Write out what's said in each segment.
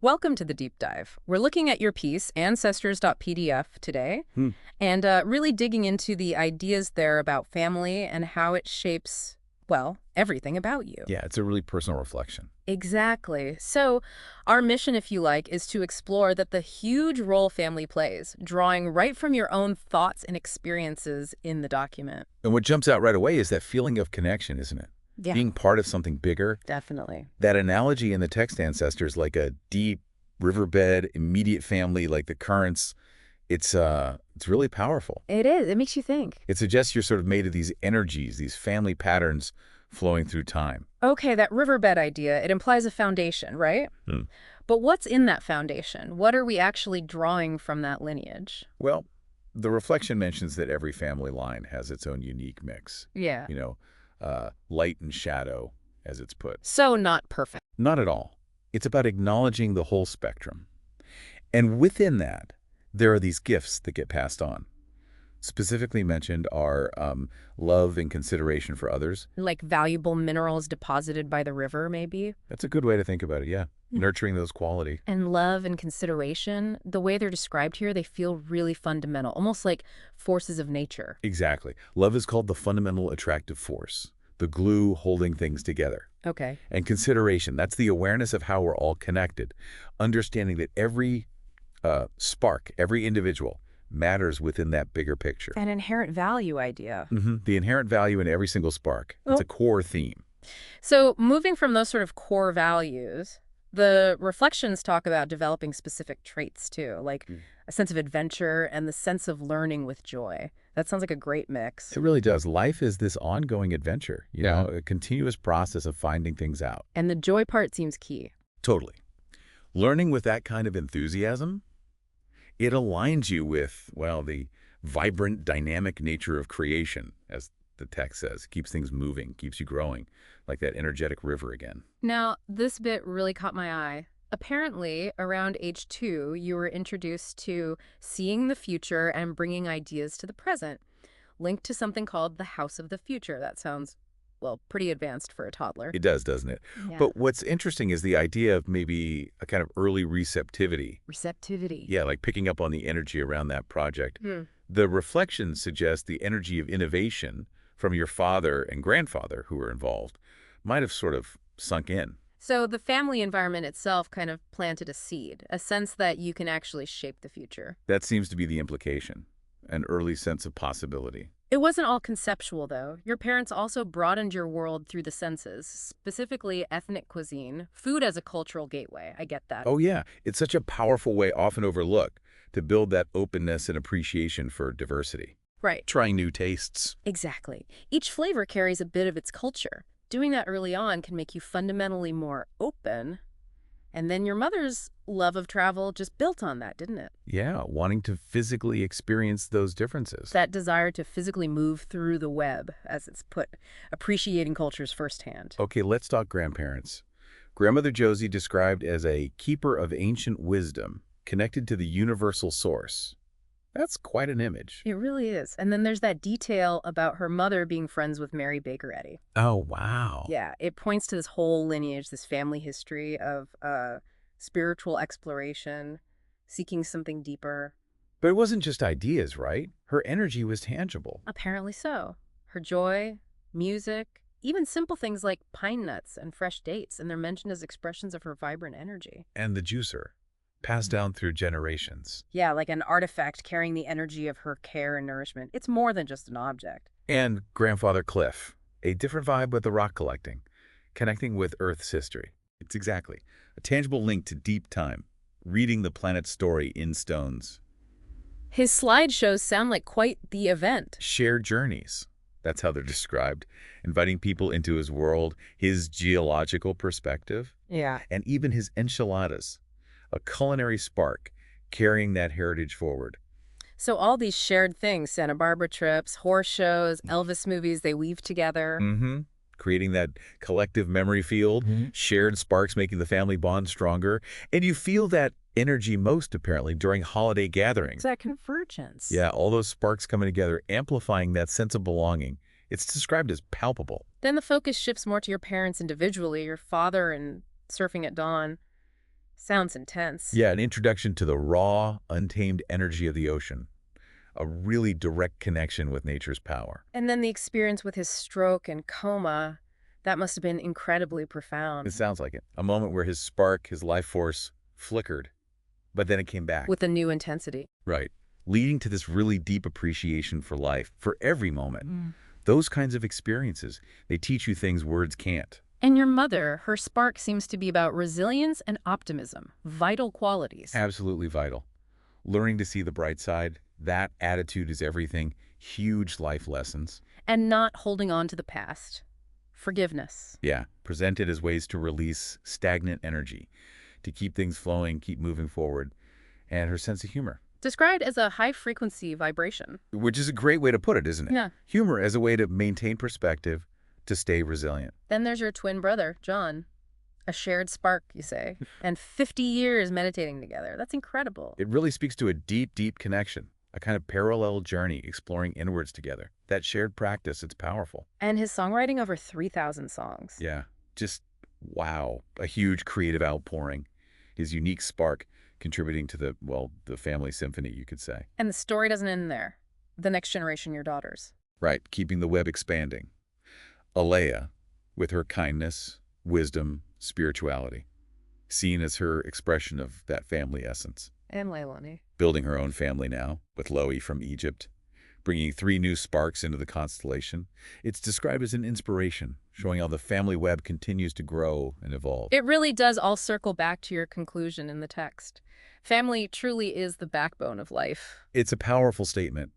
Welcome to the deep dive. We're looking at your piece, Ancestors.pdf, today, Hmm. and really digging into the ideas there about family and how it shapes, well, everything about you. Yeah, it's a really personal reflection. Exactly. So, our mission, if you like, is to explore that the huge role family plays, drawing right from your own thoughts and experiences in the document. And what jumps out right away is that feeling of connection, isn't it? Yeah, Being part of something bigger. definitely. That analogy in the text ancestors, like a deep riverbed, immediate family, like the currents, it's really powerful. It is. It makes you think. It suggests you're sort of made of these energies, these family patterns flowing through time. Okay, that riverbed idea, it implies a foundation, right? Hmm. But what's in that foundation? What are we actually drawing from that lineage? Well, the reflection mentions that every family line has its own unique mix. Yeah. You know, light and shadow, as it's put. So not perfect. Not at all. It's about acknowledging the whole spectrum. And within that, there are these gifts that get passed on. Specifically mentioned are love and consideration for others. Like valuable minerals deposited by the river, maybe? That's a good way to think about it, yeah. Nurturing those qualities. And love and consideration, the way they're described here, they feel really fundamental, almost like forces of nature. Exactly. Love is called the fundamental attractive force, the glue holding things together. Okay. And consideration, that's the awareness of how we're all connected, understanding that every spark, every individual matters within that bigger picture. An inherent value idea. The inherent value in every single spark. It's a core theme. So moving from those sort of core values, the reflections talk about developing specific traits too, like a sense of adventure and the sense of learning with joy. That sounds like a great mix. It really does. Life is this ongoing adventure, you Yeah. know, a continuous process of finding things out. And the joy part seems key. Totally. Learning with that kind of enthusiasm, it aligns you with, well, the vibrant, dynamic nature of creation, as the text says. Keeps things moving, keeps you growing, like that energetic river again. Now, this bit really caught my eye. Apparently, around age 2, you were introduced to seeing the future and bringing ideas to the present, linked to something called the House of the Future. That sounds, well, pretty advanced for a toddler. It does, doesn't it? Yeah. But what's interesting is the idea of maybe a kind of early receptivity. Receptivity. Yeah, like picking up on the energy around that project. Hmm. The reflections suggest the energy of innovation from your father and grandfather who were involved might have sort of sunk in. So the family environment itself kind of planted a seed, a sense that you can actually shape the future. That seems to be the implication, an early sense of possibility. It wasn't all conceptual, though. Your parents also broadened your world through the senses, specifically ethnic cuisine, food as a cultural gateway. I get that. Oh yeah, it's such a powerful way, often overlooked, to build that openness and appreciation for diversity. Right. Trying new tastes. Exactly. Each flavor carries a bit of its culture. Doing that early on can make you fundamentally more open. And then your mother's love of travel just built on that, didn't it? Yeah, wanting to physically experience those differences. That desire to physically move through the web, as it's put, appreciating cultures firsthand. Okay, let's talk grandparents. Grandmother Josie described as a keeper of ancient wisdom, connected to the universal source. That's quite an image. It really is. And then there's that detail about her mother being friends with Mary Baker Eddy. Oh, wow. Yeah, it points to this whole lineage, this family history of spiritual exploration, seeking something deeper. But it wasn't just ideas, right? Her energy was tangible. Apparently so. Her joy, music, even simple things like pine nuts and fresh dates, and they're mentioned as expressions of her vibrant energy. And the juicer, passed down through generations. Yeah, like an artifact carrying the energy of her care and nourishment. It's more than just an object. And Grandfather Cliff, a different vibe with the rock collecting, connecting with Earth's history. It's exactly a tangible link to deep time, reading the planet's story in stones. His slideshows sound like quite the event. Shared journeys. That's how they're described, inviting people into his world, his geological perspective, Yeah. and even his enchiladas, a culinary spark carrying that heritage forward. So all these shared things, Santa Barbara trips, horse shows, Elvis movies, they weave together. Creating that collective memory field, shared sparks making the family bond stronger. And you feel that energy most, apparently, during holiday gatherings. It's that convergence. Yeah, all those sparks coming together, amplifying that sense of belonging. It's described as palpable. Then the focus shifts more to your parents individually, your father and surfing at dawn. Sounds intense. Yeah, an introduction to the raw, untamed energy of the ocean. A really direct connection with nature's power. And then the experience with his stroke and coma, that must have been incredibly It profound. sounds like it. A moment where his spark, his life force, flickered, but then it came back. With a new intensity. Right. Leading to this really deep appreciation for life, for every moment. Those kinds of experiences, they teach you things words can't. And your mother, her spark seems to be about resilience and optimism, vital qualities. Absolutely vital. Learning to see the bright side, that attitude is everything. Huge life lessons. And not holding on to the past. Forgiveness. Yeah, presented as ways to release stagnant energy, to keep things flowing, keep moving forward. And her sense of humor, Described as a high-frequency vibration. which is a great way to put it, isn't it? Yeah. Humor as a way to maintain perspective, to stay resilient. Then there's your twin brother, John. A shared spark, you say. And 50 years meditating together. That's incredible. It really speaks to a deep, deep connection, a kind of parallel journey exploring inwards together. That shared practice, it's powerful. And his songwriting over 3,000 songs. Yeah, just wow. A huge creative outpouring. His unique spark contributing to the family symphony, you could say. And the story doesn't end there. The next generation, your daughters. Right, keeping the web expanding. Alea, with her kindness, wisdom, spirituality, seen as her expression of that family essence. And Leilani. Building her own family now, with Loie from Egypt, bringing 3 new sparks into the constellation. It's described as an inspiration, showing how the family web continues to grow and evolve. It really does all circle back to your conclusion in the text. Family truly is the backbone of life. It's a powerful statement,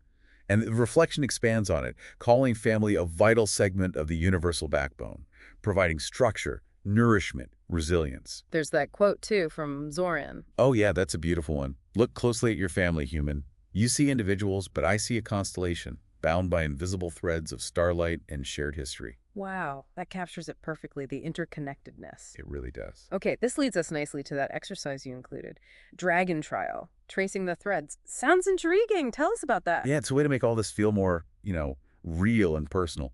and the reflection expands on it, calling family a vital segment of the universal backbone, providing structure, nourishment, resilience. There's that quote, too, from Zoran. Oh yeah, that's a beautiful one. Look closely at your family, human. You see individuals, but I see a constellation, bound by invisible threads of starlight and shared history. Wow, that captures it perfectly, the interconnectedness. It really does. Okay, this leads us nicely to that exercise you included. Dragon trial, tracing the threads. Sounds intriguing. Tell us about that. Yeah, it's a way to make all this feel more, real and personal.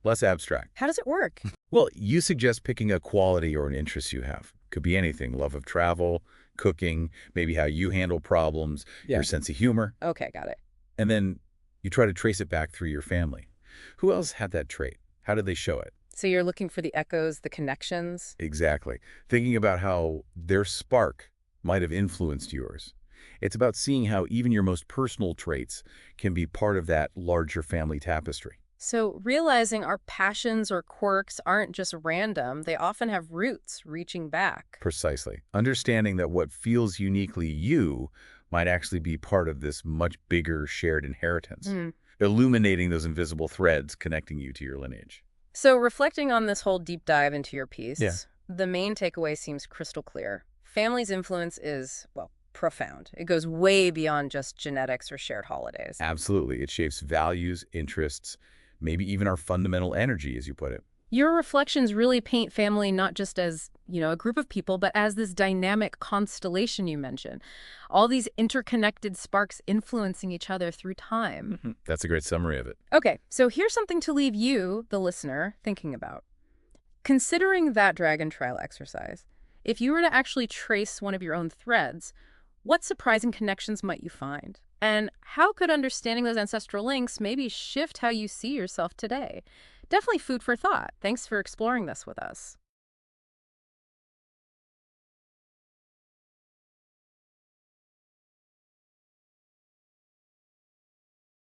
Less abstract. How does it work? Well, you suggest picking a quality or an interest you have. Could be anything. Love of travel, cooking, maybe how you handle problems, your sense of humor. Okay, got it. And then you try to trace it back through your family. Who else had that trait? How did they show it? So you're looking for the echoes, the connections? Exactly. Thinking about how their spark might have influenced yours. It's about seeing how even your most personal traits can be part of that larger family tapestry. So realizing our passions or quirks aren't just random, they often have roots reaching back. Precisely. Understanding that what feels uniquely you might actually be part of this much bigger shared inheritance. Illuminating those invisible threads connecting you to your lineage. So reflecting on this whole deep dive into your piece, Yeah. the main takeaway seems crystal clear. Family's influence is, well, profound. It goes way beyond just genetics or shared holidays. Absolutely. It shapes values, interests, maybe even our fundamental energy, as you put it. Your reflections really paint family not just as, a group of people, but as this dynamic constellation you mentioned. All these interconnected sparks influencing each other through time. That's a great summary of it. Okay, so here's something to leave you, the listener, thinking about. Considering that dragon trial exercise, if you were to actually trace one of your own threads, what surprising connections might you find? And how could understanding those ancestral links maybe shift how you see yourself today? Definitely food for thought. Thanks for exploring this with us.